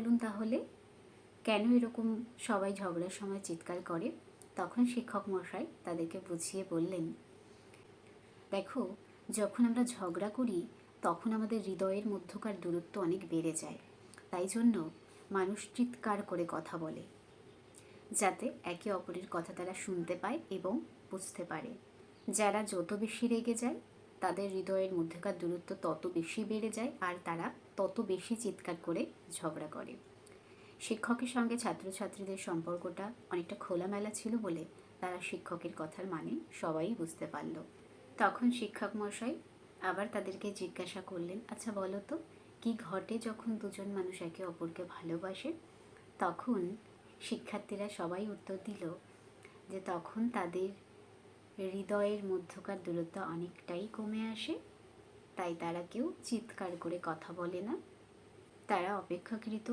বলুন তাহলে, কেন এরকম সবাই ঝগড়ার সময় চিৎকার করে? তখন শিক্ষক মশাই তাদেরকে বুঝিয়ে বললেন, দেখো, যখন আমরা ঝগড়া করি তখন আমাদের হৃদয়ের মধ্যকার দূরত্ব অনেক বেড়ে যায়। তাই জন্য মানুষ চিৎকার করে কথা বলে, যাতে একে অপরের কথা তারা শুনতে পায় এবং বুঝতে পারে। যারা যত বেশি রেগে যায় তাদের হৃদয়ের মধ্যকার দূরত্ব তত বেশি বেড়ে যায়, আর তারা তত বেশি চিৎকার করে ঝগড়া করে। শিক্ষকের সঙ্গে ছাত্রছাত্রীদের সম্পর্কটা অনেকটা খোলামেলা ছিল বলে তারা শিক্ষকের কথার মানে সবাই বুঝতে পারল। তখন শিক্ষক মশাই আবার তাদেরকে জিজ্ঞাসা করলেন, আচ্ছা বলো তো, কি ঘটে যখন দুজন মানুষ একে অপরকে ভালোবাসে? তখন শিক্ষার্থীরা সবাই উত্তর দিল যে তখন তাদের হৃদয়ের মধ্যকার দূরত্ব অনেকটাই কমে আসে, তাই তারা কেউ চিৎকার করে কথা বলে না, তারা অপেক্ষাকৃত